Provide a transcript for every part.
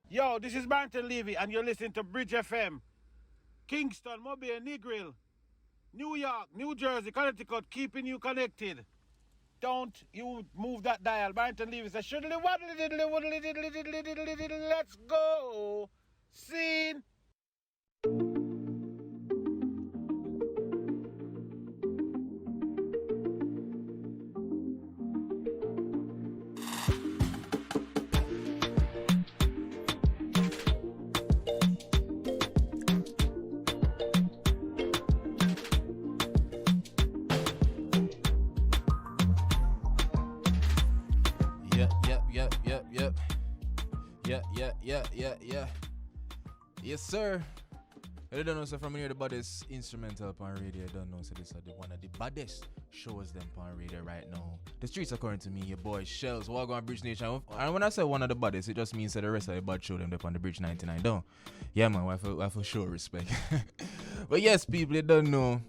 Yo, this is Barrington Levy, and you're listening to Bridge FM. Kingston, Mobile, Negril, New York, New Jersey, Connecticut, keeping you connected. Don't you move that dial. Barrington Levy says, let's go. Scene. Yeah. Yes, sir. I don't know, so from here the baddest instrumental on radio. I don't know, so this is one of the baddest shows them on radio right now. The streets according to me, your boy Shelz, walk on Bridge Nation. And when I say one of the baddest, it just means that the rest of the bad show them up on the Bridge 99, don't? Yeah, man, I for sure respect. But yes, people, you don't know.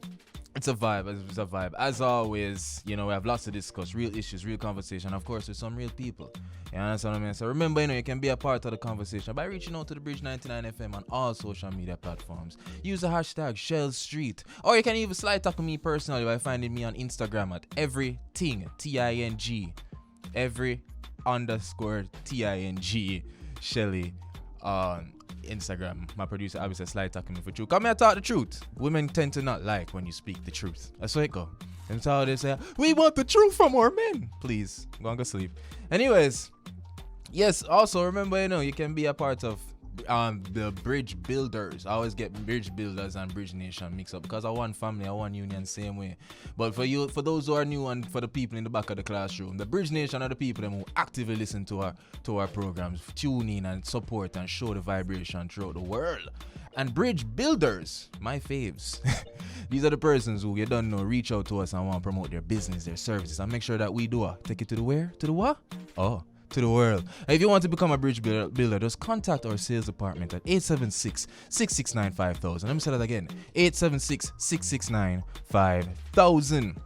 It's a vibe. It's a vibe. As always, you know, we have lots to discuss, real issues, real conversation, of course, with some real people. You understand what I mean? So remember, you can be a part of the conversation by reaching out to the Bridge 99 FM on all social media platforms. Use the hashtag Shelz Street, or you can even slide talk to me personally by finding me on Instagram at everything TING, every underscore TING Shelly on Instagram. My producer obviously slide talking me for truth. Come here, talk the truth. Women tend to not like when you speak the truth. That's how it go. And so they say, we want the truth from our men. Please, go and go sleep. Anyways, yes, also remember, you can be a part of the Bridge Builders. I always get Bridge Builders and Bridge Nation mixed up because I want family, I want union, same way. But for those who are new and for the people in the back of the classroom, the Bridge Nation are the people who actively listen to our programs, tune in and support and show the vibration throughout the world. And Bridge Builders, my faves. These are the persons who, you don't know, reach out to us and want to promote their business, their services, and make sure that we do take it to the where? To the what? Oh, to the world. If you want to become a bridge builder, just contact our sales department at 876-669-5000. Let me say that again. 876-669-5000.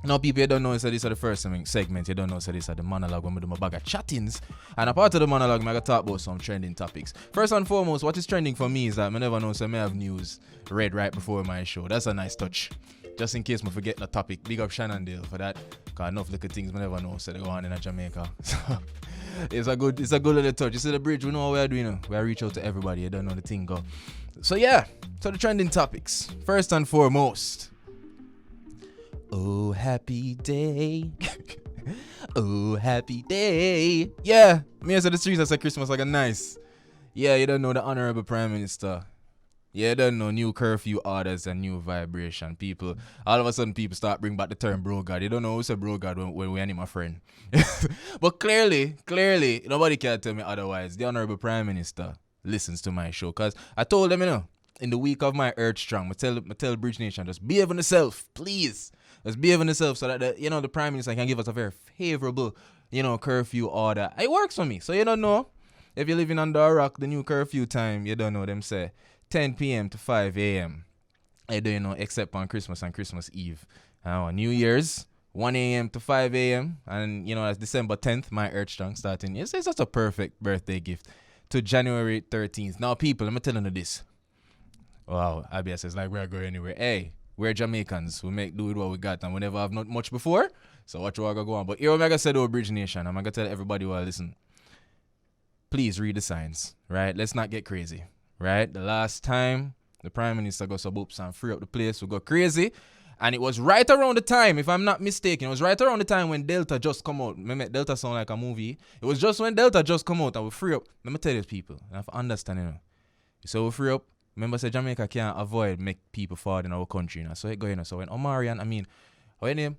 Now, people, you don't know, so this is the first segment. You don't know, so this is the monologue when we do my bag of chattings. And a part of the monologue, I'm going to talk about some trending topics. First and foremost, what is trending for me is that I never know, so I may have news read right before my show. That's a nice touch. Just in case I forget the topic. Big up Shannondale for that. Because enough little things I never know, so they go on in Jamaica. So it's a good little touch. You see the bridge, we know what we're doing. We reach out to everybody. You don't know the thing go. So yeah, so the trending topics. First and foremost, oh, happy day. Oh, happy day. Yeah, me as the streets, I say Christmas like a nice. Yeah, you don't know the Honorable Prime Minister. Yeah, you don't know new curfew orders and new vibration. People, all of a sudden, people start bring back the term bro God. You don't know who's a bro God when we ain't my friend. But clearly, nobody can tell me otherwise. The Honorable Prime Minister listens to my show. Because I told them, in the week of my Earth Strong, I tell Bridge Nation, just behave on yourself, please. Just behave on yourself so that the Prime Minister can give us a very favorable, curfew order. It works for me. So you don't know. If you're living under a rock, the new curfew time, you don't know them say 10 p.m. to 5 a.m. I don't know, except on Christmas and Christmas Eve. New Year's, 1 a.m. to 5 a.m. And, that's December 10th, my Earth Strong starting. It's just a perfect birthday gift to January 13th. Now, people, let me tell you this. Wow, IBS is like, we're going anywhere. Hey, we're Jamaicans. We make do with what we got, and we never have not much before. So watch what I go on. But here, I'm going to say to Bridge Nation, I'm going to tell everybody who listen, please read the signs, right? Let's not get crazy, right? The last time the Prime Minister got some oops and free up the place, we got crazy. And it was right around the time, if I'm not mistaken, it was right around the time when Delta just come out. Remember, Delta sound like a movie. It was just when Delta just come out and we free up. Let me tell you people, I have to understand, So we free up. Remember, say Jamaica can't avoid make people fall in our country, So it go, So when Omarion, how your name?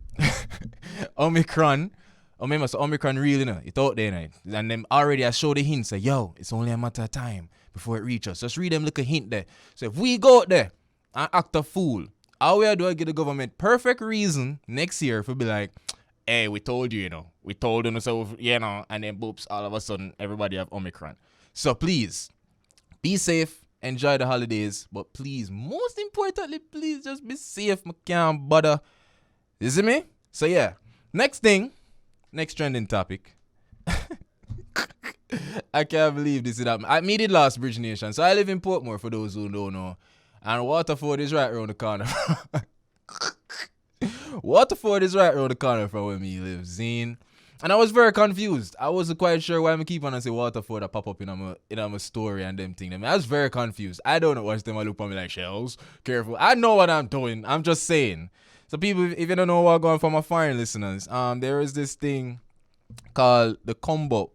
Omicron. Remember, so Omicron really, it out there, And them already I show the hint, say, yo, it's only a matter of time before it reaches us. Just read them little hint there. So if we go out there and act a fool, how we do I get the government perfect reason next year if we be like, hey, we told you, We told you, so, and then boops, all of a sudden, everybody have Omicron. So please, be safe. Enjoy the holidays, but please, most importantly, please just be safe. I can't bother. You see me? So yeah, next trending topic. I can't believe this is happening. I me did last Bridge Nation, so I live in Portmore for those who don't know. And Waterford is right around the corner. Waterford is right around the corner from where me live, Zine. And I was very confused. I wasn't quite sure why I keep on and say Waterford that pop up in my story and them thing. I was very confused. I don't know what's them. I look at me like Shelz. Careful. I know what I'm doing. I'm just saying. So people, if you don't know what's going for my foreign listeners, there is this thing called the combo.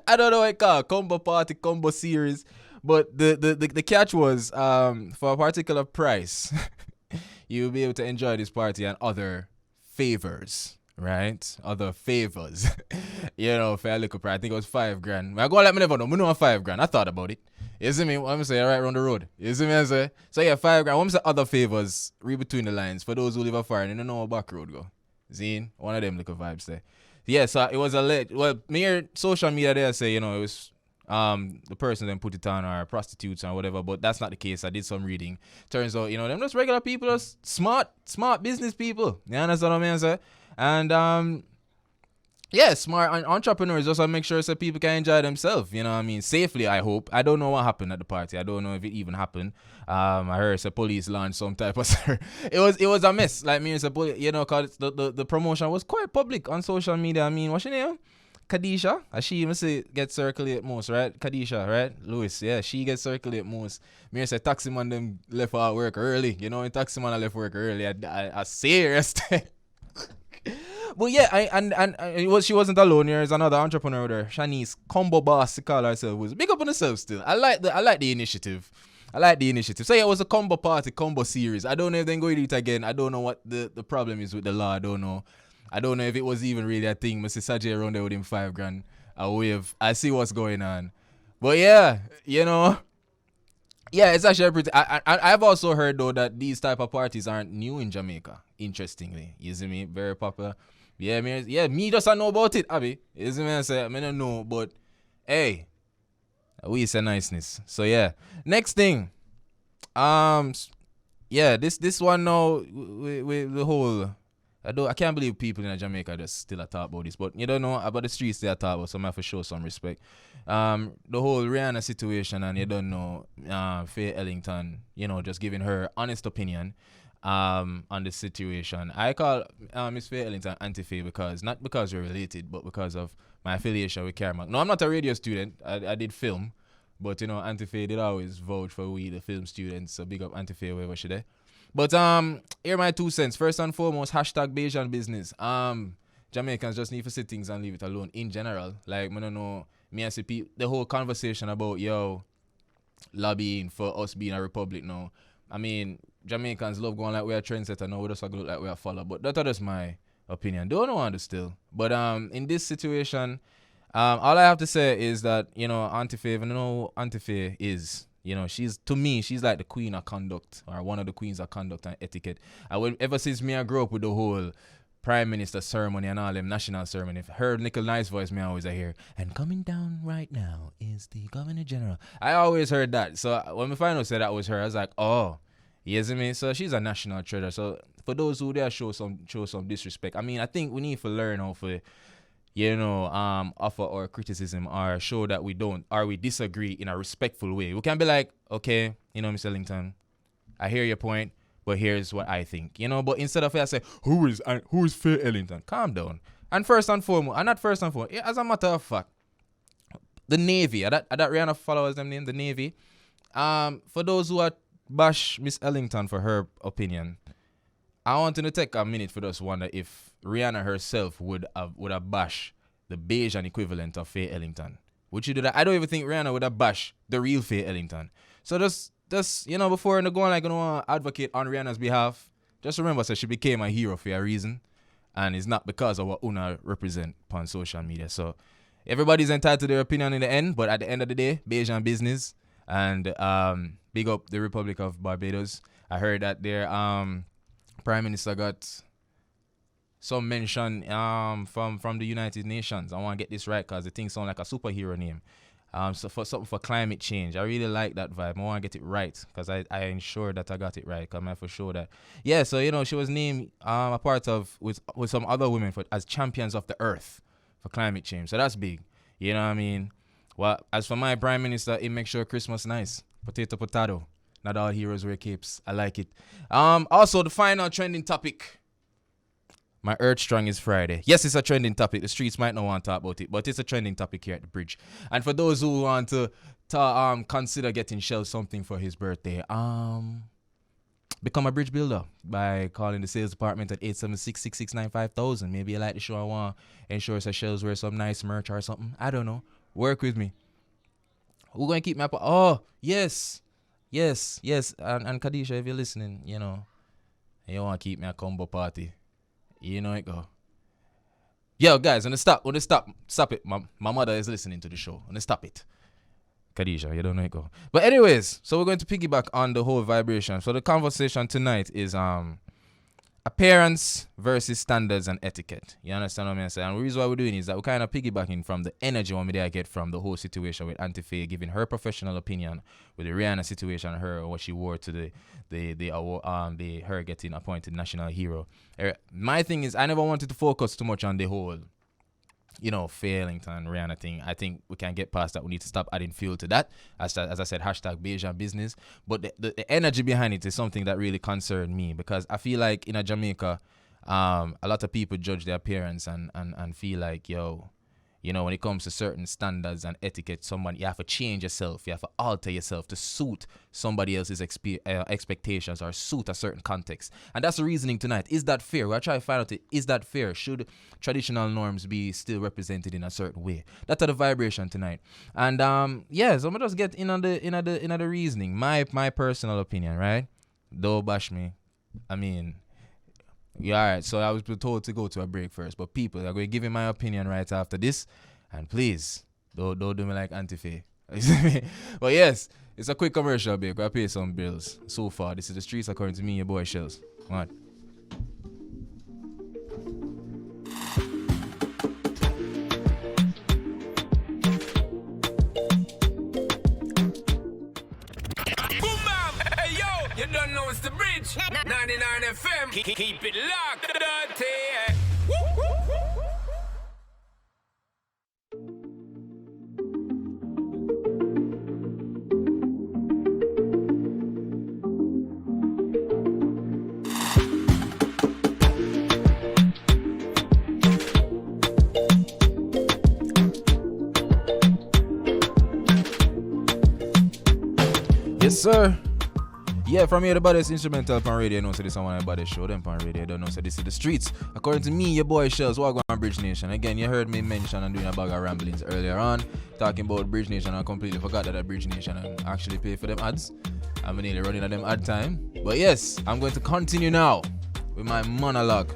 I don't know what it called. Combo party, combo series. But the catch was for a particular price, you'll be able to enjoy this party and other favors. Right? Other favors. You know, for a little price. I think it was $5,000. I go let me never know. I know $5,000. I thought about it. You see me? What I'm saying? Right around the road. You see me? I say? So yeah, $5,000. What I'm saying? Other favors. Read between the lines. For those who live afar and they don't know what back road go. Zine? One of them little vibes there. Yeah, so it was mere social media there say, you know, it was the person then put it on or prostitutes or whatever, but that's not the case. I did some reading. Turns out, you know, them just regular people, just smart business people. You understand what I mean, sir? And yeah, smart entrepreneurs just want to make sure so people can enjoy themselves, you know what I mean, safely, I hope. I don't know what happened at the party. I don't know if it even happened. I heard the police launched some type of it was a mess. Like me and the police, you know, cause the promotion was quite public on social media. I mean, what's your name? Kadisha, she even say get circulate most, right? Kadisha, right? Lewis, yeah, she gets circulate most. Me say taxi man them left out work early. You know, in taxi man I left work early. I serious thing. But yeah, she wasn't alone. There's another entrepreneur there, Shanice Combo Boss, to call herself. Was big up on herself still. I like the initiative. So yeah, it was a combo party, combo series. I don't know if they're going to do it again. I don't know what the problem is with the law. I don't know if it was even really a thing. Mr. Sajay around there with him $5,000 a wave. I see what's going on. But yeah, you know. Yeah, it's actually pretty. I've also heard though that these type of parties aren't new in Jamaica. Interestingly, you see me, very popular. Yeah, me just I know about it, Abby. You see me, I say I don't know, but hey, we say niceness. So yeah, next thing, yeah, this one now with the whole. I can't believe people in Jamaica just still talk about this, but you don't know about the streets they are talking about, so I have to show some respect. The whole Rihanna situation, and you don't know Faye Ellington, you know, just giving her honest opinion on the situation. I call Miss Faye Ellington Auntie-Faye not because we're related, but because of my affiliation with Carmack. No, I'm not a radio student. I did film, but you know, Auntie-Faye did always vouch for we, the film students, so big up Auntie-Faye wherever she there. But here are my 2 cents. First and foremost, hashtag Bayesian business. Jamaicans just need to sit things and leave it alone in general. Like, I don't know, me and see the whole conversation about, lobbying for us being a republic now. I mean, Jamaicans love going like we're a trendsetter now. We just look like we're a follower. But that's just my opinion. Don't know what to still. But in this situation, all I have to say is that, you know, Auntie Faye, even though Auntie Faye is... You know, she's like the queen of conduct, or one of the queens of conduct and etiquette. Ever since me I grew up with the whole prime minister ceremony and all them national ceremony, if I heard Nickel Nice voice, me always I hear, and coming down right now is the Governor General. I always heard that. So when we finally said that was her, I was like, oh, you see me? So she's a national treasure. So for those who there show some disrespect, I mean, I think we need to learn how to, you know, offer our criticism or show that we don't or we disagree in a respectful way. We can be like, okay, you know, Mr. Ellington, I hear your point, but here's what I think, you know. But instead of I say, who is Faye Ellington? Calm down. And first and foremost, as a matter of fact, the Navy, are that Rihanna followers them name, the Navy. For those who are bash Miss Ellington for her opinion, I want to take a minute for just wonder if Rihanna herself would have bashed the Bayesian equivalent of Faye Ellington. Would she do that? I don't even think Rihanna would have bashed the real Faye Ellington. So just you know, before you go on like you know advocate on Rihanna's behalf, just remember that she became a hero for a reason, and it's not because of what Una represent on social media. So everybody's entitled to their opinion in the end, but at the end of the day, Bayesian business, and big up the Republic of Barbados. I heard that their Prime Minister got some mention from the United Nations. I want to get this right because the thing sounds like a superhero name. So for something for climate change. I really like that vibe. I want to get it right because I ensure that I got it right. Because I'm for sure that so you know she was named a part of with some other women as champions of the earth for climate change. So that's big. You know what I mean? Well, as for my prime minister, he makes sure Christmas nice. Potato, potato. Not all heroes wear capes. I like it. Also, the final trending topic. My Earth Strong is Friday. Yes, it's a trending topic. The streets might not want to talk about it, but it's a trending topic here at the bridge. And for those who want to consider getting Shelz something for his birthday, become a bridge builder by calling the sales department at 876-669-5000. Maybe you like the show. I want to ensure that Shelz wear some nice merch or something. I don't know. Work with me. Who going to keep me up? Oh, yes. Yes. And Kadisha, if you're listening, you know, and you want to keep me a combo party, you know it go. Yo, guys, stop it. My mother is listening to the show. Stop it. Khadija, you don't know it go. But anyways, so we're going to piggyback on the whole vibration. So the conversation tonight is appearance versus standards and etiquette. You understand what I'm saying? And the reason why we're doing is that we're kind of piggybacking from the energy I get from the whole situation with Auntie Faye giving her professional opinion with the Rihanna situation, her what she wore to her getting appointed national hero. My thing is I never wanted to focus too much on the whole, you know, failing and Rihanna thing. I think we can get past that. We need to stop adding fuel to that. As I said, hashtag Bejan business. But the energy behind it is something that really concerned me because I feel like in Jamaica, a lot of people judge their appearance and feel like, yo, you know, when it comes to certain standards and etiquette, you have to change yourself. You have to alter yourself to suit somebody else's expectations or suit a certain context. And that's the reasoning tonight. Is that fair? We'll try to find out, is that fair? Should traditional norms be still represented in a certain way? That's the vibration tonight. And so I'm gonna just get in on the reasoning. My personal opinion, right? Don't bash me. I mean, yeah, all right. So I was told to go to a break first, but people are going to give me my opinion right after this, and please don't do me like Auntie Faye. But yes, it's a quick commercial break. I pay some bills. So far, this is the streets according to me, your boy Shelz. Come on. You don't know it's the bridge. 99 FM. Keep it locked, dirty. Yes, sir. Yeah, from here, the baddest instrumental on radio. No, so this is one of the baddest show them on radio. Don't know, so this is the streets. According to me, your boy Shelz, what on Bridge Nation. Again, you heard me mention and doing a bag of ramblings earlier on, talking about Bridge Nation. I completely forgot that Bridge Nation actually pay for them ads. I'm nearly running at them ad time. But yes, I'm going to continue now with my monologue.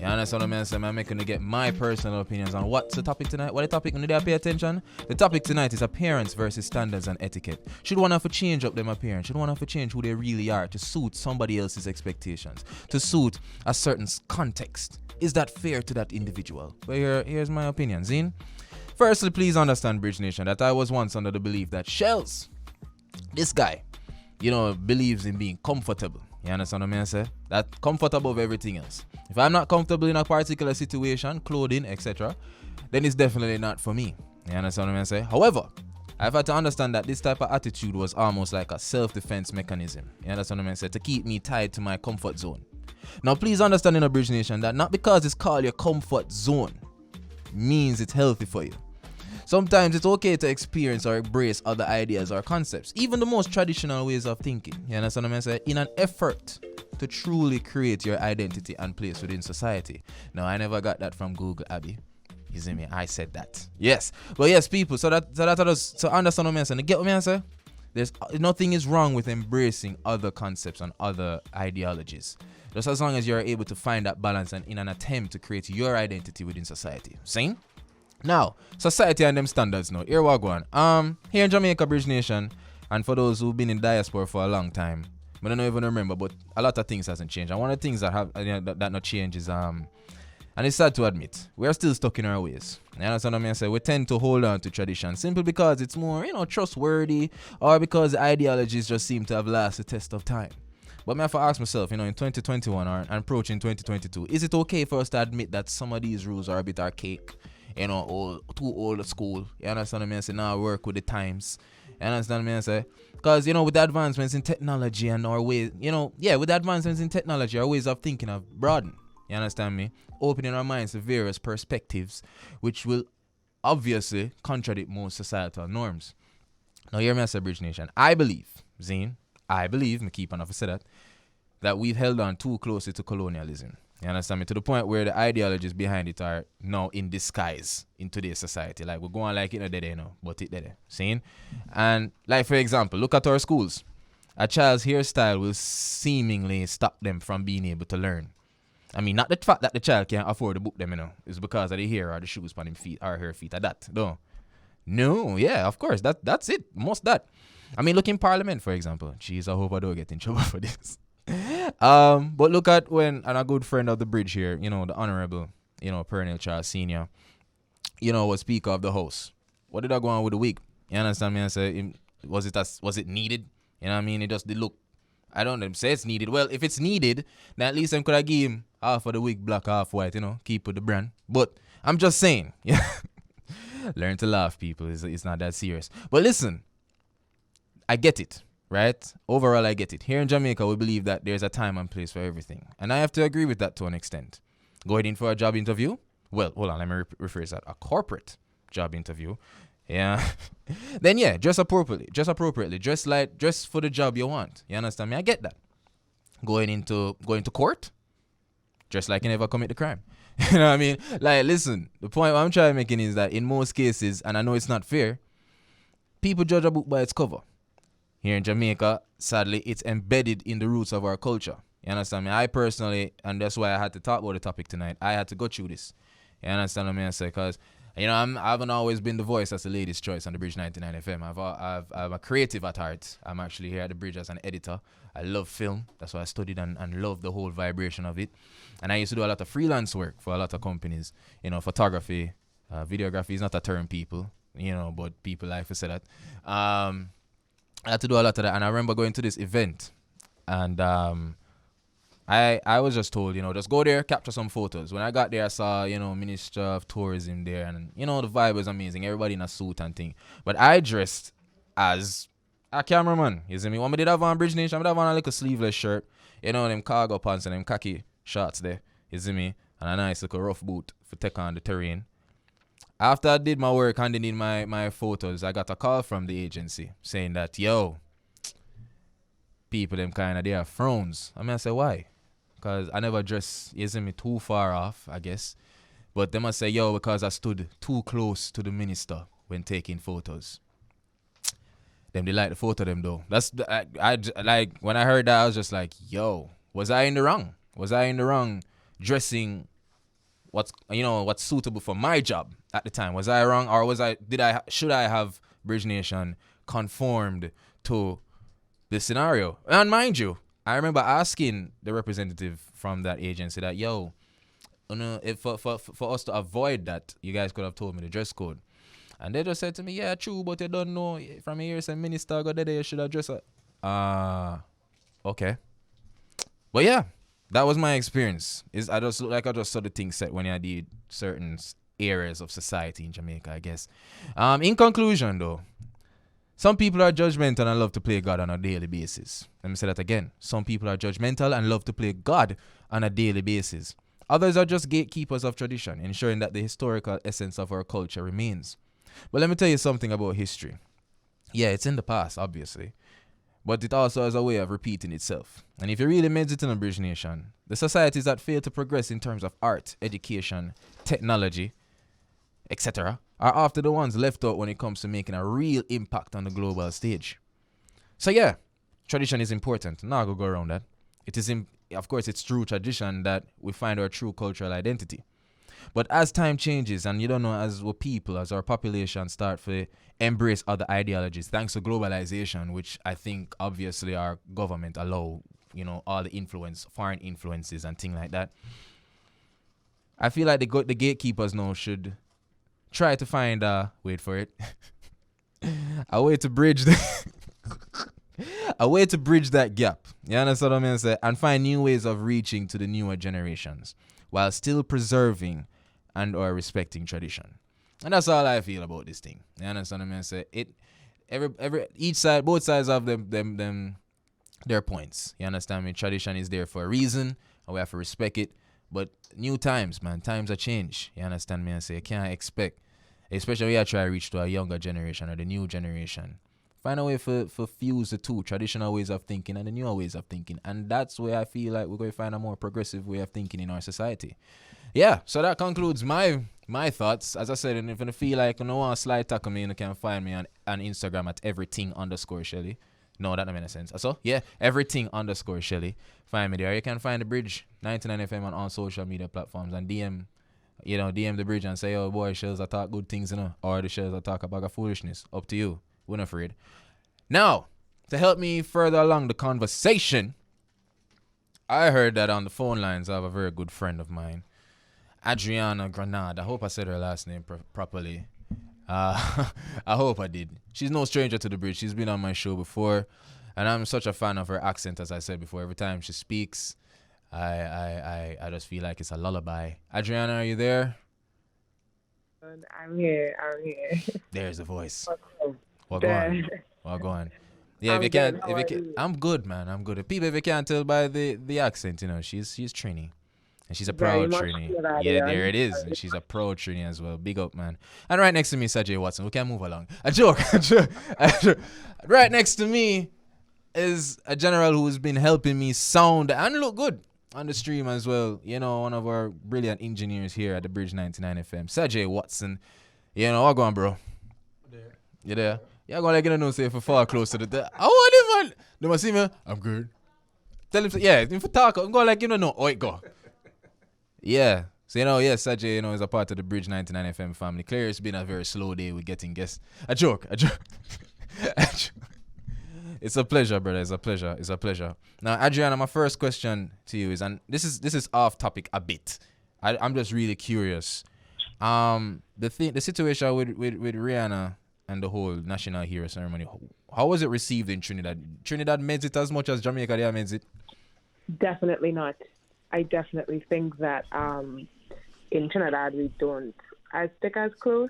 You understand what I'm saying? I'm making to get my personal opinions on what's the topic tonight. What the topic? Need to pay attention. The topic tonight is appearance versus standards and etiquette. Should one have to change up them appearance? Should one have to change who they really are to suit somebody else's expectations? To suit a certain context? Is that fair to that individual? But here's my opinion, Zine. Firstly, please understand, Bridge Nation, that I was once under the belief that Shelz, this guy, you know, believes in being comfortable. You understand what I'm saying? That comfort above everything else. If I'm not comfortable in a particular situation, clothing, etc., then it's definitely not for me. You understand what I'm saying? However, I've had to understand that this type of attitude was almost like a self-defense mechanism. You understand what I'm saying? To keep me tied to my comfort zone. Now, please understand in a Bridge Nation that not because it's called your comfort zone means it's healthy for you. Sometimes it's okay to experience or embrace other ideas or concepts, even the most traditional ways of thinking. You understand what I'm saying? In an effort to truly create your identity and place within society. Now, I never got that from Google, Abby. You see me? I said that. Yes. But yes, people, so understand what I'm saying. Get what I'm saying? There's nothing is wrong with embracing other concepts and other ideologies. Just as long as you're able to find that balance and in an attempt to create your identity within society. Same? Now, society and them standards now. Here we go on. Here in Jamaica, Bridge Nation, and for those who've been in diaspora for a long time, I don't even remember, but a lot of things hasn't changed. And one of the things that have that not changed is and it's sad to admit, we are still stuck in our ways. You understand what I mean? We tend to hold on to tradition simply because it's more, trustworthy, or because the ideologies just seem to have lasted the test of time. But I have to ask myself, in 2021 or approaching 2022, is it okay for us to admit that some of these rules are a bit archaic? too old school. You understand what I mean? I say, now work with the times. You understand what I mean? I say, because, with the advancements in technology and our ways, with the advancements in technology, our ways of thinking have broadened. You understand me? Opening our minds to various perspectives, which will obviously contradict most societal norms. Now, hear me as a Bridge Nation. I believe, me keep on to say that we've held on too closely to colonialism. You understand me? To the point where the ideologies behind it are now in disguise in today's society. Like, we're going like it no day, but it there. Seeing? And, like, for example, look at our schools. A child's hairstyle will seemingly stop them from being able to learn. I mean, not the fact that the child can't afford to book them, it's because of the hair or the shoes on him feet or her feet or that. No, yeah, of course. That's it. Most that. I mean, look in Parliament, for example. Jeez, I hope I don't get in trouble for this. But look at when, and a good friend of the bridge here, the Honorable, Perennial Charles Senior, was Speaker of the House. What did I go on with the wig? You understand me? I say, was it needed? You know what I mean? It just did look. I don't say it's needed. Well, if it's needed, then at least I could have give him half of the wig black, half white, keep with the brand. But I'm just saying, learn to laugh, people. It's not that serious. But listen, I get it, right? Overall, I get it. Here in Jamaica, we believe that there's a time and place for everything. And I have to agree with that to an extent. Going in for a job interview? Well, hold on, let me rephrase that. A corporate job interview. Yeah. Then yeah, dress appropriately. Dress for the job you want. You understand me? I get that. Going to court? Dress like you never commit the crime. You know what I mean? Like, listen, the point I'm trying to make is that in most cases, and I know it's not fair, people judge a book by its cover. Here in Jamaica, sadly, it's embedded in the roots of our culture. You understand me? I personally, and that's why I had to talk about the topic tonight, I had to go through this. You understand what I mean? Because, I haven't always been the voice as the ladies' choice on the Bridge 99 FM. I'm a creative at heart. I'm actually here at the Bridge as an editor. I love film. That's why I studied and love the whole vibration of it. And I used to do a lot of freelance work for a lot of companies. Photography, videography is not a term, people, but people like to say that. I had to do a lot of that. And I remember going to this event and I was just told, just go there, capture some photos. When I got there, I saw, Minister of Tourism there, and, the vibe was amazing. Everybody in a suit and thing. But I dressed as a cameraman. You see me? What I did have on Bridge Nation, I have on a little sleeveless shirt, them cargo pants and them khaki shorts there. You see me? And a nice little rough boot for take on the terrain. After I did my work, handing in my photos, I got a call from the agency saying that, people, them kind of, they are frowns. I say, why? Because I never dress, you see me, too far off, I guess. But they must say, because I stood too close to the minister when taking photos. Them, they like the photo of them, though. That's, I like, when I heard that, I was just like, was I in the wrong? Was I in the wrong dressing what's suitable for my job at the time? Was I wrong? Or should I have Bridge Nation conformed to the scenario? And mind you, I remember asking the representative from that agency that, if for us to avoid that, you guys could have told me the dress code. And they just said to me, yeah, true, but you don't know. From here, some minister got there, you should have dressed okay. But yeah, that was my experience. I just look like I just saw the thing set when I did certain areas of society in Jamaica, I guess. In conclusion, though, some people are judgmental and love to play God on a daily basis. Let me say that again. Some people are judgmental and love to play God on a daily basis. Others are just gatekeepers of tradition, ensuring that the historical essence of our culture remains. But let me tell you something about history. Yeah, it's in the past, obviously. But it also has a way of repeating itself. And if you really meditate on a Bridge Nation, the societies that fail to progress in terms of art, education, technology, etc., are often the ones left out when it comes to making a real impact on the global stage. So yeah, tradition is important. Now I'll go around that. It is, of course, it's through tradition that we find our true cultural identity. But as time changes, and as we people, as our population start to embrace other ideologies, thanks to globalization, which I think obviously our government allow, all the influence, foreign influences and things like that. I feel like the gatekeepers now should try to find wait for it, a way to bridge that gap. You understand what I mean? Say, and find new ways of reaching to the newer generations while still preserving and or respecting tradition. And that's all I feel about this thing. You understand what I mean? Say it. Each side, both sides have them their points. You understand me? Tradition is there for a reason, and we have to respect it. But new times, man, times are changed. You understand me? I say you can't expect, especially when you try to reach to a younger generation or the new generation. Find a way for fuse the two traditional ways of thinking and the newer ways of thinking, and that's where I feel like we're going to find a more progressive way of thinking in our society. Yeah, so that concludes my thoughts. As I said, and if you feel like you want to slide tackle me, you can find me on Instagram at everything_Shelly. No, that doesn't make sense. So, yeah, everything_Shelly. Find me there. You can find the Bridge 99 FM on all social media platforms and DM the Bridge and say, oh boy, Shelz, I talk good things, or the Shelz, I talk about foolishness. Up to you. We're not afraid. Now, to help me further along the conversation, I heard that on the phone lines I have a very good friend of mine, Adriana Granada. I hope I said her last name properly. I hope I did. She's no stranger to the Bridge. She's been on my show before, and I'm such a fan of her accent, as I said before. Every time she speaks, I just feel like it's a lullaby. Adriana, are you there? I'm here. There's the voice. Well, go on. Yeah, if you can't, I'm good, man. I'm good. People, if you can't tell by the accent, she's Trini. And she's a proud Trini. Yeah, there it is. And she's a proud Trini as well. Big up, man. And right next to me is Sajay Watson. We can move along. A joke. Right next to me is a general who's been helping me sound and look good on the stream as well. One of our brilliant engineers here at the Bridge 99 FM. Sajay Watson. What going on, bro? You there? Yeah, I'm going to let you know, say, if I fall close to the... I want him, man. They must see me. I'm good. Tell him, if I talk, I'm going to let oh, it go. Yeah. So, Sajay, is a part of the Bridge 99 FM family. Clear, it's been a very slow day with getting guests. A joke. It's a pleasure, brother. It's a pleasure. Now, Adriana, my first question to you is, and this is off topic a bit. I'm just really curious. The situation with Rihanna and the whole National Hero Ceremony, how was it received in Trinidad? Trinidad made it as much as Jamaica there made it? Definitely not. I definitely think that in Trinidad we don't stick as close,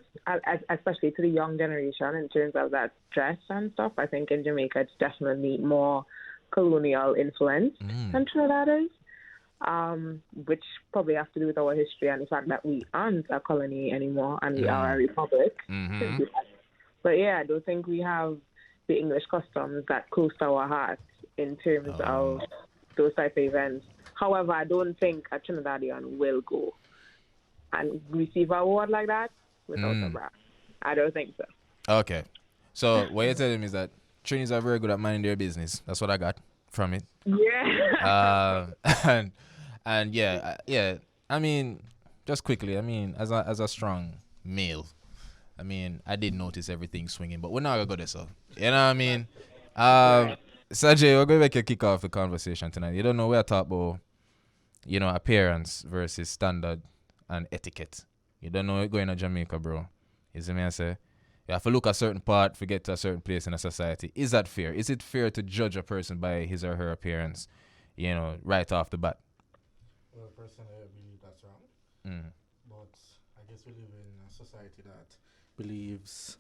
especially to the young generation in terms of that dress and stuff. I think in Jamaica it's definitely more colonial influence than Trinidad is, which probably has to do with our history and the fact that we aren't a colony anymore and we are a republic. But yeah, I don't think we have the English customs that close to our hearts in terms of those type of events. However, I don't think a Trinidadian will go and receive an award like that without a bra. I don't think so. Okay. So what you're telling me is that Trinis are very good at minding their business. That's what I got from it. Yeah. And yeah. I mean, just quickly, as a strong male, I did notice everything swinging, but we're not gonna go there, so you know what I mean. Sajay, we're going to kick off the conversation tonight. You don't know, we're talking about, appearance versus standard and etiquette. You don't know it going to Jamaica, bro. You see me I say? You have to look a certain part to get to a certain place in a society. Is that fair? Is it fair to judge a person by his or her appearance, right off the bat? Well, personally, I believe that's wrong. But I guess we live in a society that believes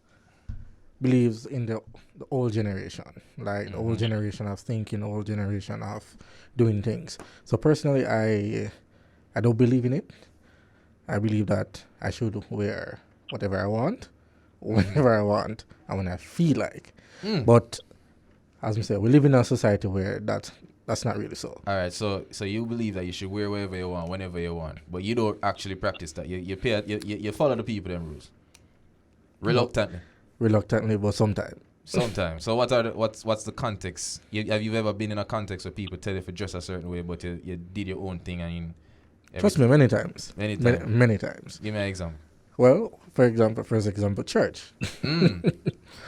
in the old generation, like the old generation of thinking, the old generation of doing things. So personally, I don't believe in it. I believe that I should wear whatever I want, whenever I want, and when I feel like. But as we said, we live in a society where that's not really so. All right, so you believe that you should wear whatever you want, whenever you want, but you don't actually practice that. You follow the people them rules. Reluctantly, but sometimes. So what's the context? Have you ever been in a context where people tell you to dress a certain way, but you did your own thing and trust me, many times. Many times. Give me an example. Well, for example, church.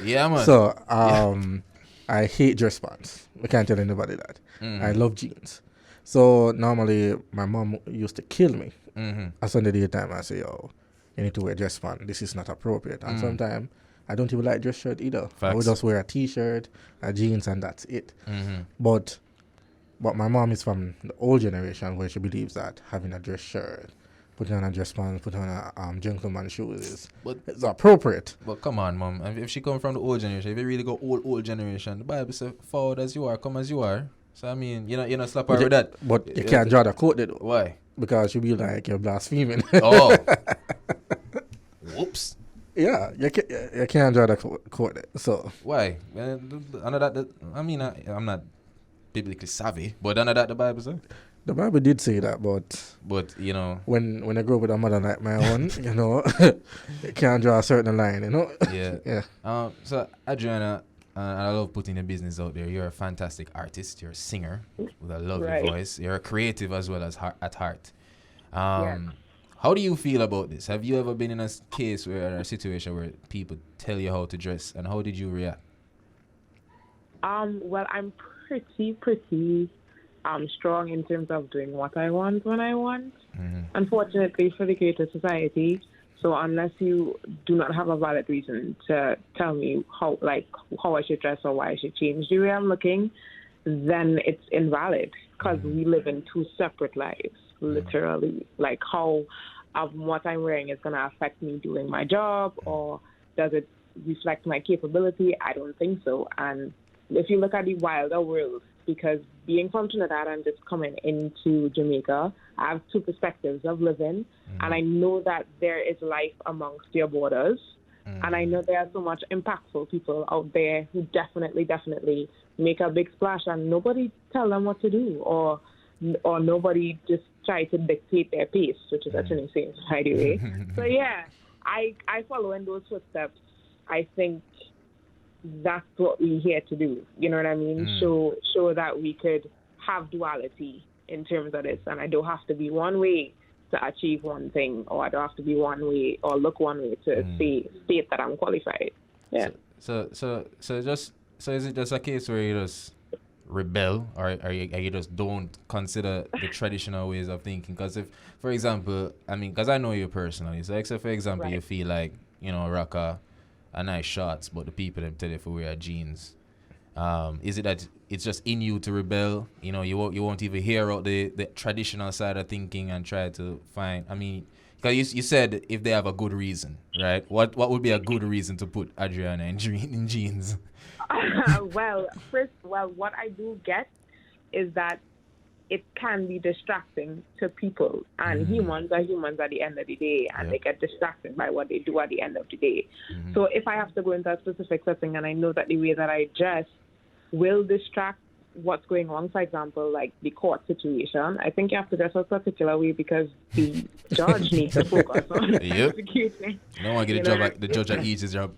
Yeah, man. So I hate dress pants. I can't tell anybody that. I love jeans. So normally my mom used to kill me. At Sunday daytime, I say, "Oh, you need to wear dress pants. This is not appropriate." And sometimes I don't even like dress shirt either. Facts. I would just wear a t-shirt, a jeans, and that's it. But my mom is from the old generation where she believes that having a dress shirt put on a dress pants, put on a gentleman shoes. But It's appropriate. But come on, mom. If she come from the old generation, if you really go old generation, the Bible says, "Forward as you are, come as you are." So I mean, you know, slap her with that. But you can't draw the quote though. Why? Because you be like you're blaspheming. Oh. Whoops. Yeah, you can't draw the quote. So Why? Under that, I mean, I'm not biblically savvy, but under that, the Bible says. the Bible did say that, but you know, when I grow up with a mother like my own, you know, you can't draw a certain line, you know. yeah. Yeah. So Adriana, I love putting the business out there. You're a fantastic artist. You're a singer with a lovely Right. voice. You're a creative as well as at heart. Yeah. How do you feel about this? Have you ever been in a case where a situation where people tell you how to dress, and how did you react? Well, I'm pretty strong in terms of doing what I want when I want. Mm-hmm. Unfortunately for the greater society, so unless you do not have a valid reason to tell me how I should dress or why I should change the way I'm looking, then it's invalid because we live in two separate lives, literally. Like how what I'm wearing is going to affect me doing my job, or does it reflect my capability? I don't think so. And if you look at the wilder world, because being from Trinidad and just coming into Jamaica, I have two perspectives of living, and I know that there is life amongst your borders, and I know there are so much impactful people out there who definitely make a big splash, and nobody tell them what to do, or nobody just try to dictate their pace, which is actually insane, by the way. So yeah, I follow in those footsteps. I think that's what we're here to do. You know what I mean? Show that we could have duality in terms of this, and I don't have to be one way to achieve one thing, or I don't have to be one way or look one way to state that I'm qualified. Yeah. So is it just a case where you just rebel, or you just don't consider the traditional ways of thinking? Because if, for example, I mean, because I know you personally, so except for example, Right. you feel like, you know, rock a nice shorts, but the people them tell you to wear jeans. Is it that it's just in you to rebel? You know, you won't even hear out the traditional side of thinking and try to find. I mean, because you said if they have a good reason, right? What would be a good reason to put Adriana in jeans? Well, what I do get is that it can be distracting to people, and humans are humans at the end of the day, and they get distracted by what they do at the end of the day. So if I have to go into a specific setting and I know that the way that I dress will distract what's going on, for example, like the court situation, I think you have to dress a particular way because the judge needs to focus on executing. You don't want to get a job like the judge that eats his job.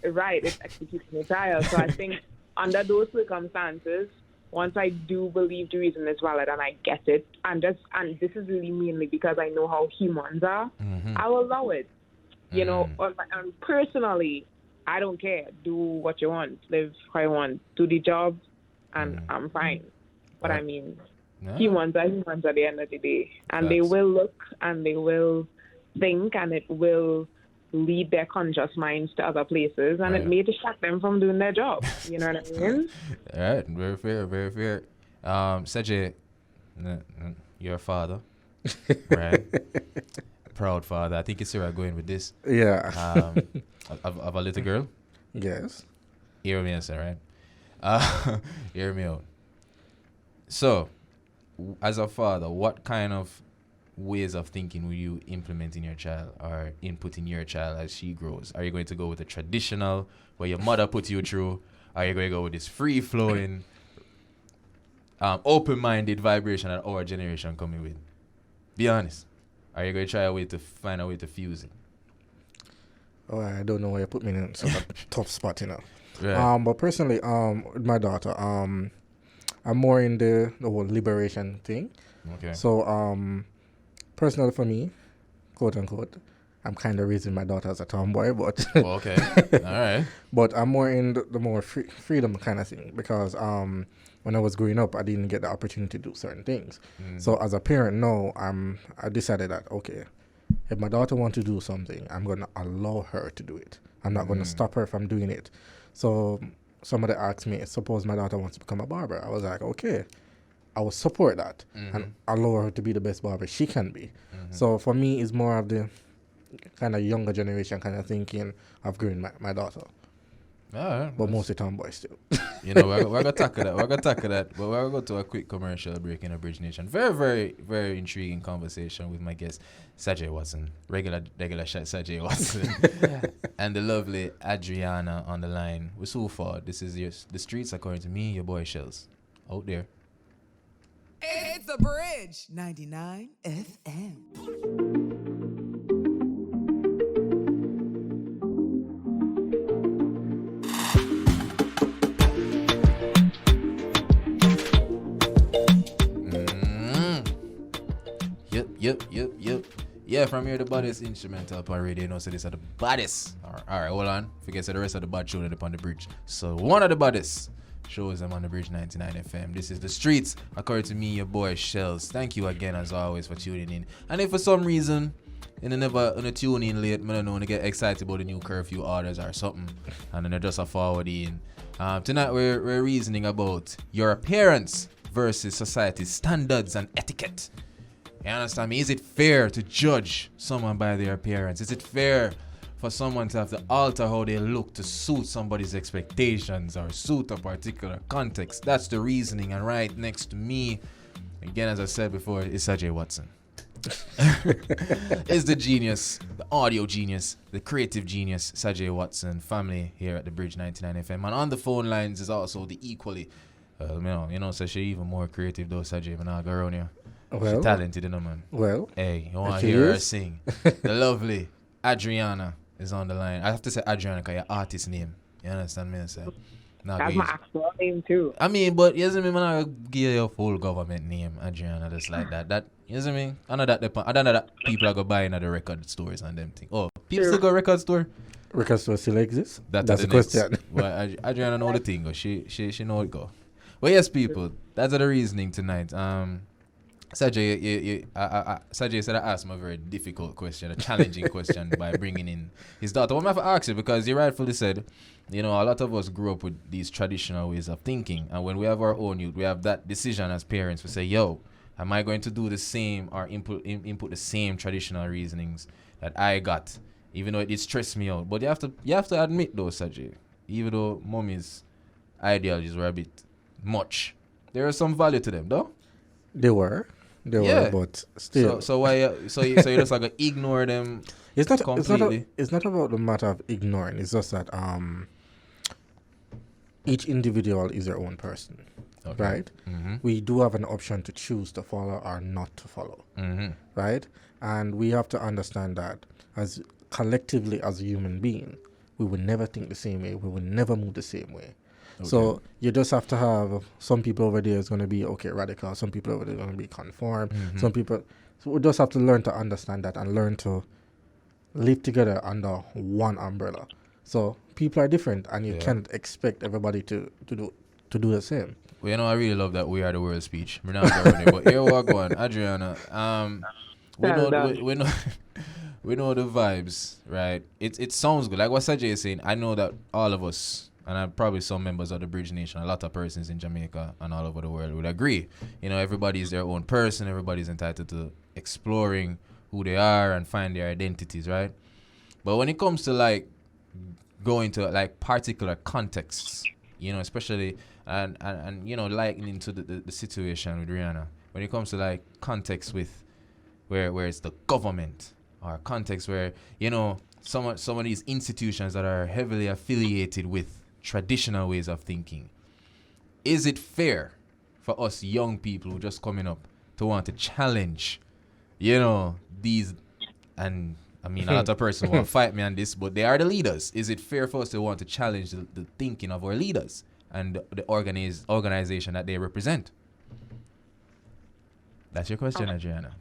Right, it's executing the trial. So I think under those circumstances, once I do believe the reason is valid and I get it, and this is really mainly because I know how humans are, I will allow it. You know, and personally, I don't care. Do what you want, live how you want, do the job, and I'm fine. But I mean, humans are humans at the end of the day, and they will look and they will think, and it will lead their conscious minds to other places, and it may distract them from doing their job. You know what I mean? All right, very fair, very fair. Sajay, you're a father, right? Proud father. I think you see where I'm going with this. Yeah. Of a little girl. Yes. Hear me out, right? Hear me out. So, as a father, what kind of ways of thinking will you implement in your child or input in your child as she grows? Are you going to go with the traditional, where your mother put you through? Are you going to go with this free-flowing, open-minded vibration that our generation coming with? Be honest. Are you going to try a way to find a way to fuse it? Oh, I don't know why you put me in such a tough spot, you know. Right. But personally, with my daughter, I'm more in the whole liberation thing. Okay. So, personally for me, quote unquote, I'm kind of raising my daughter as a tomboy, but Oh, okay. All right. but I'm more in the more freedom kind of thing because when I was growing up, I didn't get the opportunity to do certain things. So as a parent now, I decided that, okay, if my daughter wants to do something, I'm going to allow her to do it. I'm not going to stop her from doing it. So somebody asked me, suppose my daughter wants to become a barber. I was like, okay, I will support that and allow her to be the best barber she can be. So for me, it's more of the kind of younger generation kind of thinking of growing my daughter. Alright, But mostly tomboy still. you know, we're gonna tackle that. We're gonna tackle that. But we're gonna go to a quick commercial break in a Bridge Nation. Very, very, very intriguing conversation with my guest, Sajay Watson, regular shot Sajay Watson, and the lovely Adriana on the line. We're so far. This is the streets according to me, your boy Shelz, out there. It's the Bridge 99 FM. Yep. Yeah, from here, the baddest instrumental upon radio. You know, so this are the baddest. All right, hold on. Forget so the rest of the bad show up on the bridge. So one of the baddest shows them on the Bridge 99 FM. This is The Streets, according to me, your boy Shelz. Thank you again, as always, for tuning in. And if for some reason, you tune in late, I don't know, when you get excited about the new curfew orders or something, and then just a forward in. Tonight, we're reasoning about your appearance versus society's standards and etiquette. You understand me? Is it fair to judge someone by their appearance? Is it fair for someone to have to alter how they look to suit somebody's expectations or suit a particular context? That's the reasoning. And right next to me, again, as I said before, is Sajay Watson. Is the genius, the audio genius, the creative genius, Sajay Watson, family here at the Bridge 99 FM. And on the phone lines is also the equally, so she even more creative though, Sajay, but now go around here. Well, She's talented, you know, man. Well, Hey, you want to hear her sing? The lovely Adriana is on the line. I have to say Adriana because your artist name. You understand me? So, That's my actual name too. I mean, but you see me, man, I give you your full government name, Adriana, just like that. That you see me? I know that people are going to buy in at the record stores and them things. Oh, people still go record store? record store still exists? That's the next. question. Well, Adriana know the thing. She know it go. Well, yes, people. That's the reasoning tonight. Sajay, Sajay said I asked him a very difficult question, a challenging question by bringing in his daughter. Well, I have to ask you because you rightfully said, you know, a lot of us grew up with these traditional ways of thinking, and when we have our own youth, we have that decision as parents. We say, yo, am I going to do the same or input the same traditional reasonings that I got, even though it stressed me out? But you have to admit though, Sajay, even though mommy's ideologies were a bit much, there is some value to them, though. They were, but still. So why? So you just like ignore them? It's not completely. It's not about the matter of ignoring. It's just that each individual is their own person, Okay. right? Mm-hmm. We do have an option to choose to follow or not to follow, right? And we have to understand that as collectively as a human being, we will never think the same way. We will never move the same way. Okay. So you just have to have some people over there is going to be radical. Some people over there are going to be conform. Some people. So we just have to learn to understand that and learn to live together under one umbrella. So people are different, and you can't expect everybody to do the same. Well, you know, I really love that "We Are the World" speech. We're not going there, but here we go on, Adriana. We know the vibes, right? It sounds good. Like what Sajay is saying, I know that all of us, and probably some members of the Bridge Nation, a lot of persons in Jamaica and all over the world would agree. You know, everybody's their own person. Everybody's entitled to exploring who they are and find their identities, right? But when it comes to like going to like particular contexts, you know, especially and you know, like into the situation with Rihanna, when it comes to like context with where it's the government or context where, you know, some of these institutions that are heavily affiliated with traditional ways of thinking, is it fair for us young people who just coming up to want to challenge, you know, these, and I mean, a lot of persons want to fight me on this, but they are the leaders. Is it fair for us to want to challenge the thinking of our leaders and the organization that they represent? That's your question, Adriana.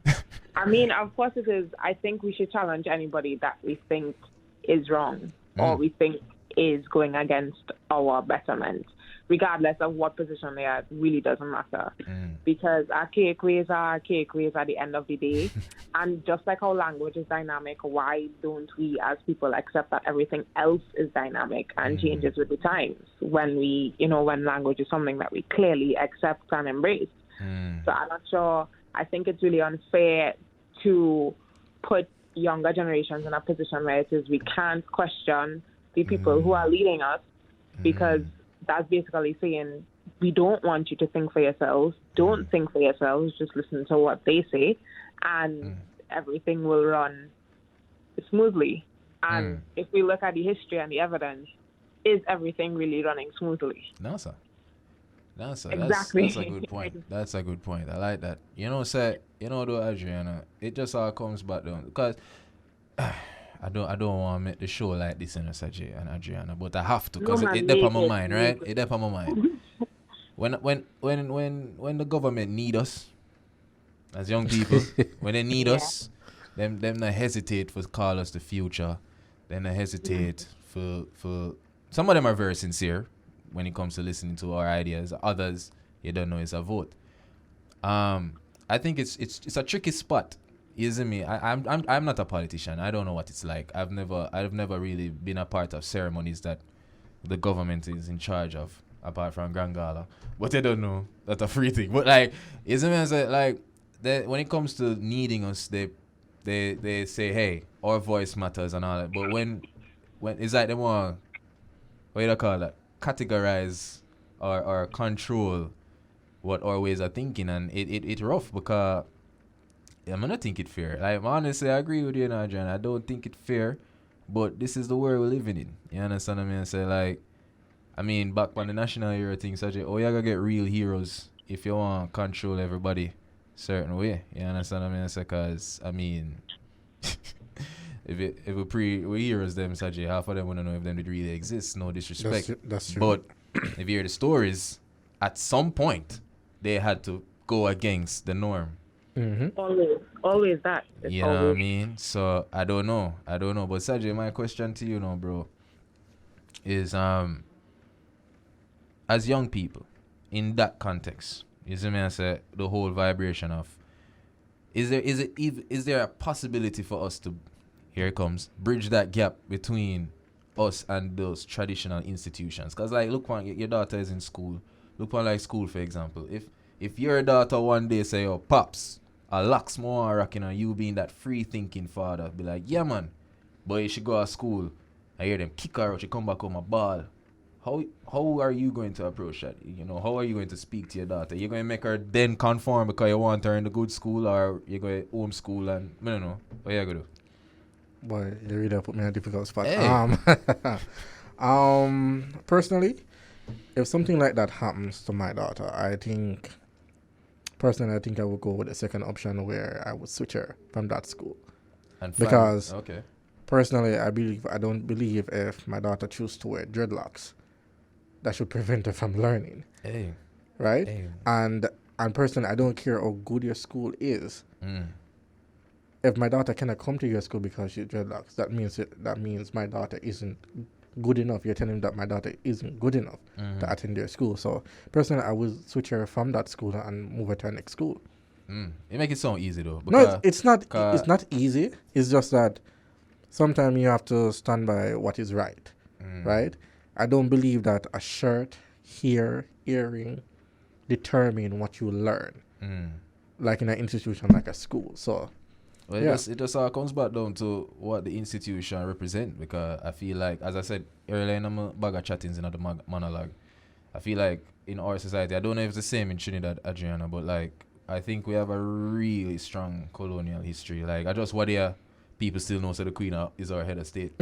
I mean, of course it is. I think we should challenge anybody that we think is wrong or we think is going against our betterment, regardless of what position they are. It really doesn't matter because archaic ways are the end of the day. And just like how language is dynamic, why don't we as people accept that everything else is dynamic and changes with the times when when language is something that we clearly accept and embrace? So I'm not sure. I think it's really unfair to put younger generations in a position where it is we can't question the people who are leading us, because that's basically saying we don't want you to think for yourselves. Don't think for yourselves. Just listen to what they say, and everything will run smoothly. And if we look at the history and the evidence, is everything really running smoothly? No, sir. No, sir. Exactly. That's a good point. That's a good point. I like that. Though, Adriana, it just all comes back down because I don't want to make the show like this, Sajay and Adriana, but I have to because it dep on my mind, right? It dep on my mind. When the government need us as young people, when they need us, them not hesitate for call us the future. Them not hesitate for some of them are very sincere when it comes to listening to our ideas. Others, you don't know, it's a vote. I think it's a tricky spot. Isn't me? I'm not a politician. I don't know what it's like. I've never really been a part of ceremonies that the government is in charge of, apart from Grand Gala. But I don't know. That's a free thing. But like, isn't it like when it comes to needing us, they say, hey, our voice matters and all that. But when it's like they want, what do you call that? Categorize or control what our ways are thinking, and it rough because I'm not think it fair. Like honestly, I agree with you now, John. I don't think it fair, but this is the world we're living in. You understand what I mean? Say like, I mean, back when the national hero thing, such you gotta get real heroes if you want to control everybody certain way. You understand what I mean? Say, cause I mean, if we heroes them, such half of them wanna know if them did really exist. No disrespect. That's true. But if you hear the stories, at some point they had to go against the norm. Always that. It's you know what I mean? So I don't know. But Sajay, my question to you now, bro, is as young people in that context, you see me? I say the whole vibration of is there a possibility for us to, here it comes, bridge that gap between us and those traditional institutions? Because like, look, your daughter is in school. Look on like school, for example. If your daughter one day say, "Oh, pops, a locks more rocking," and you being that free thinking father, be like, "Yeah, man," but you should go to school. I hear them kick her out. She come back home a ball. How are you going to approach that? You know, how are you going to speak to your daughter? You're going to make her then conform because you want her in the good school, or you're going to homeschool and I don't know. What you gonna do? Boy, you really put me in a difficult spot. Hey. Personally, if something like that happens to my daughter, I think I would go with the second option where I would switch her from that school. Because personally, I don't believe if my daughter chooses to wear dreadlocks, that should prevent her from learning. Hey. Right? Hey. And personally, I don't care how good your school is. If my daughter cannot come to your school because she's dreadlocks, that means my daughter isn't good enough. You're telling me that my daughter isn't good enough to attend your school. So personally, I would switch her from that school and move her to her next school. It make it sound easy though. No, it's not. It's not easy. It's just that sometimes you have to stand by what is right. Right? I don't believe that a shirt, hair, earring determine what you learn. Like in an institution like a school. So well, it just all comes back down to what the institution represent, because I feel like, as I said earlier in the bag of chattings in the monologue, I feel like in our society, I don't know if it's the same in Trinidad, Adriana, but like I think we have a really strong colonial history. Like I just what people still know, so the Queen is our head of state.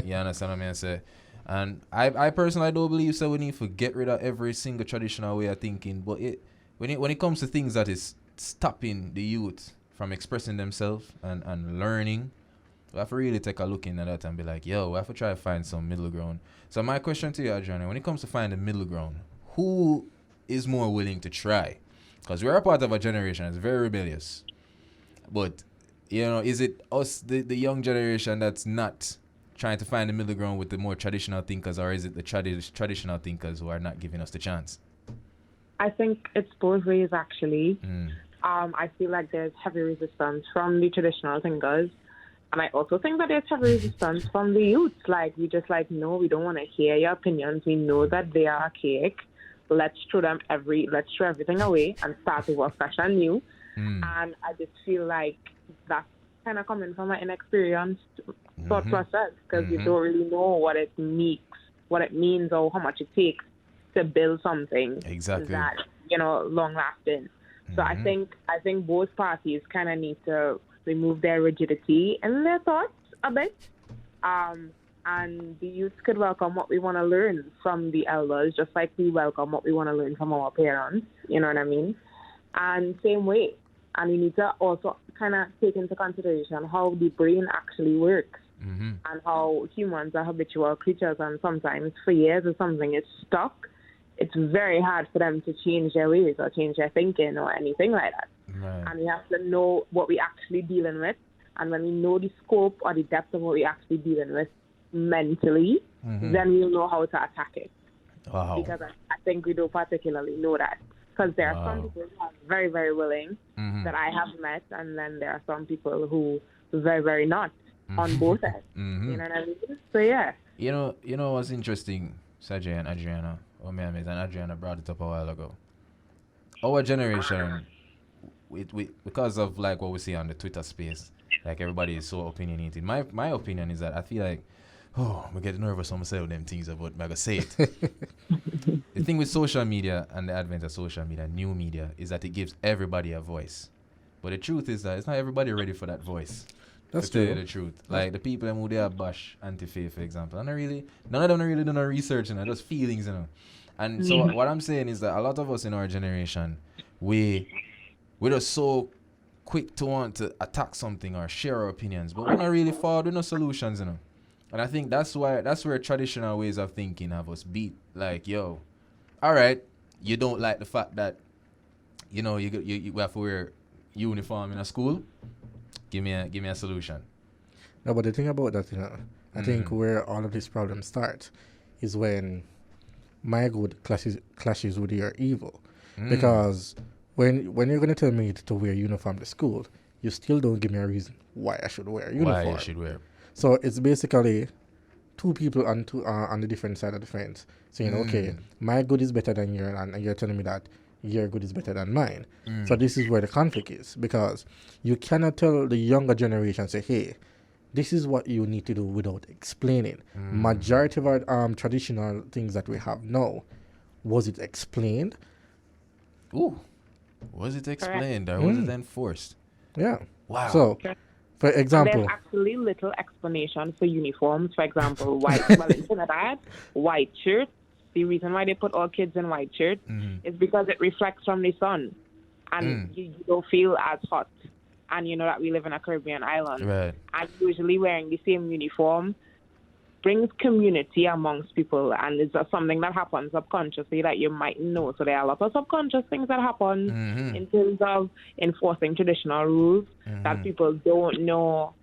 You understand what I mean? I say, and I personally don't believe so. We need to get rid of every single traditional way of thinking, but when it comes to things that is stopping the youth from expressing themselves and learning, we have to really take a look into that and be like, yo, we have to try to find some middle ground. So my question to you, Adriana, when it comes to finding middle ground, who is more willing to try? Because we're a part of a generation that's very rebellious. But, you know, is it us, the young generation, that's not trying to find the middle ground with the more traditional thinkers, or is it the traditional thinkers who are not giving us the chance? I think it's both ways, actually. I feel like there's heavy resistance from the traditional thinkers. And I also think that there's heavy resistance from the youth. Like, we just like, no, we don't want to hear your opinions. We know that they are archaic. let's throw everything away and start over fresh and new. And I just feel like that's kind of coming from an inexperienced thought process, because you don't really know what it means, or how much it takes to build something that, long lasting. So I think both parties kind of need to remove their rigidity in their thoughts a bit. And the youth could welcome what we want to learn from the elders, just like we welcome what we want to learn from our parents. You know what I mean? And same way. And we need to also kind of take into consideration how the brain actually works, and how humans are habitual creatures, and sometimes for years if something is stuck, it's very hard for them to change their ways or change their thinking or anything like that. Right. And we have to know what we're actually dealing with. And when we know the scope or the depth of what we're actually dealing with mentally, then we'll know how to attack it. Wow. Because I think we don't particularly know that. Because there are some people who are very, very willing that I have met, and then there are some people who are very, very not on both ends. You know what I mean? So, yeah. You know what's interesting, Sajay and Adriana, and Adriana brought it up a while ago. Our generation, we because of like what we see on the Twitter space, like everybody is so opinionated. My opinion is that I feel like, we get nervous when I say them things about I'm gonna say it. The thing with social media and the advent of social media, new media, is that it gives everybody a voice. But the truth is that it's not everybody ready for that voice. That's to tell true. you the truth. Like the people who they are bash anti-faith, for example, none of them really do no research, just feelings, And so what I'm saying is that a lot of us in our generation, we're just so quick to want to attack something or share our opinions, but we're not really forward with no solutions, And I think that's where traditional ways of thinking have us beat. Like, yo, all right, you don't like the fact that, you have to wear uniform in a school. Give me a solution. No, but the thing about that, I think where all of this problem starts is when my good clashes with your evil. Because when you're going to tell me to wear uniform to school, you still don't give me a reason why I should wear a uniform. Why I should wear. So it's basically two people on the different side of the fence saying, okay, my good is better than yours, and you're telling me that your good is better than mine. So this is where the conflict is, because you cannot tell the younger generation, say, hey, this is what you need to do without explaining. Majority of our traditional things that we have now, was it explained? Ooh. Was it explained or was it enforced? Yeah. Wow. So, for example, There's actually little explanation for uniforms. For example, in Trinidad, white shirts. The reason why they put all kids in white shirts is because it reflects from the sun, and you don't feel as hot. And you know that we live in a Caribbean island, right? And usually wearing the same uniform brings community amongst people, and it's something that happens subconsciously that you might know. So there are a lot of subconscious things that happen in terms of enforcing traditional rules that people don't know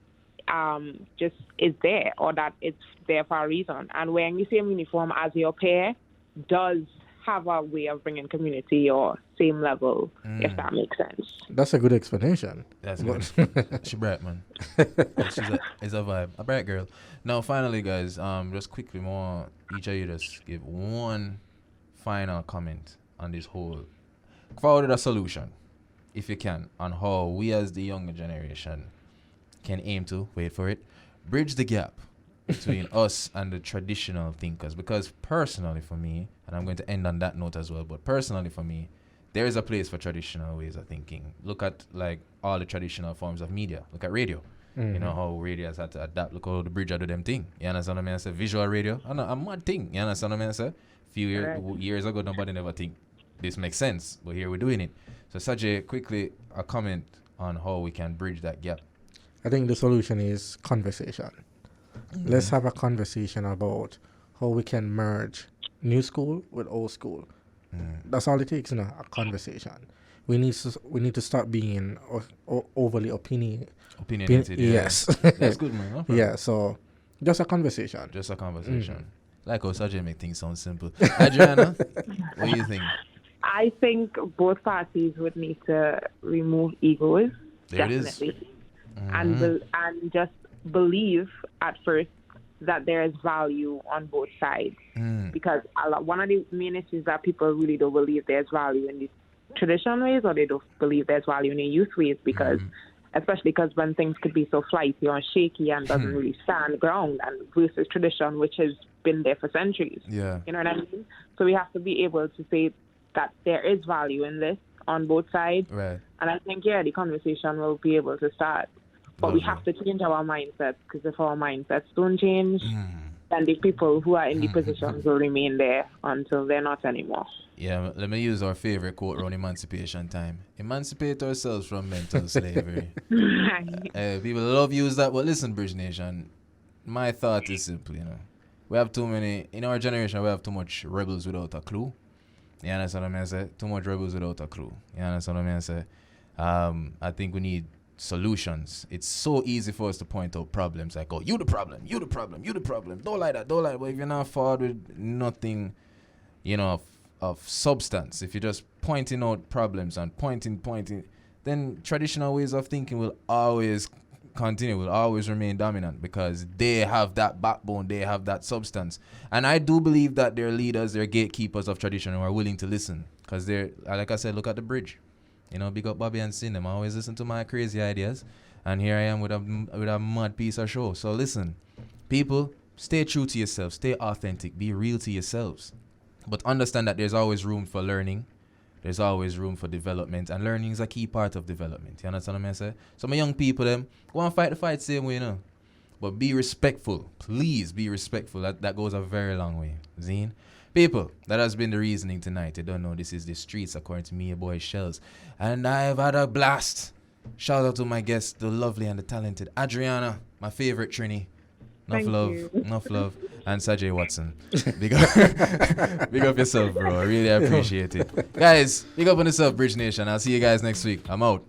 just is there, or that it's there for a reason. And wearing the same uniform as your peer does have a way of bringing community or same level, if that makes sense. That's a good explanation. That's good. She bright, man. It's a vibe. A bright girl. Now, finally, guys, just quickly, more each of you just give one final comment on this whole. Forward a solution, if you can, on how we as the younger generation can aim to, wait for it, bridge the gap between us and the traditional thinkers. Because personally for me, and I'm going to end on that note as well, but personally for me, there is a place for traditional ways of thinking. Look at like all the traditional forms of media. Look at radio. You know how radio has had to adapt. Look how the bridge do them thing. You understand what I mean? I say visual radio. A mad thing. You understand what I mean? I say few years ago, nobody never think this makes sense, but here we're doing it. So Sajay, quickly a comment on how we can bridge that gap. I think the solution is conversation. Let's have a conversation about how we can merge new school with old school. That's all it takes, a conversation. We need to stop being overly opinionated. Yes. That's good, man. No problem. Yeah, so just a conversation. Like how Sajay make things sound simple. Adriana, what do you think? I think both parties would need to remove egos, there definitely, and just believe at first that there is value on both sides. Because one of the main issues that people really don't believe there's value in the traditional ways, or they don't believe there's value in the youth ways, because especially because when things could be so flighty or shaky and doesn't really stand ground, and versus tradition, which has been there for centuries. Yeah. You know what I mean? So we have to be able to say that there is value in this on both sides. Right. And I think, the conversation will be able to start. But we have to change our mindset, because if our mindsets don't change, then the people who are in the positions will remain there until they're not anymore. Yeah, let me use our favorite quote around emancipation time. Emancipate ourselves from mental slavery. People love use that, but listen, Bridge Nation, my thought is simple, we have too many, in our generation, we have too much rebels without a clue. You understand what I mean? Say? Too much rebels without a clue. You understand what I mean? Say? I think we need solutions. It's so easy for us to point out problems, like, oh, you the problem, you the problem, you the problem. Don't like that, don't like that. But if you're not forward with nothing, of substance, if you're just pointing out problems and pointing, then traditional ways of thinking will always continue, will always remain dominant, because they have that backbone, they have that substance. And I do believe that they're leaders, they're gatekeepers of tradition who are willing to listen, because they're, like I said, look at the bridge. Big up Bobby and Sin them. I always listen to my crazy ideas, and here I am with a mad piece of show. So listen, people, stay true to yourselves, stay authentic, be real to yourselves, but understand that there's always room for learning, there's always room for development, and learning is a key part of development. You understand what I say? So my young people, them, go and fight the fight same way, but be respectful. Please be respectful. That goes a very long way. Zine? People, that has been the reasoning tonight. You don't know, this is the streets, according to me, your boy Shelz. And I've had a blast. Shout out to my guest, the lovely and the talented Adriana, my favorite Trini. Enough love. And Sajay Watson. Big up yourself, bro. I really appreciate it. Guys, big up on yourself, Bridge Nation. I'll see you guys next week. I'm out.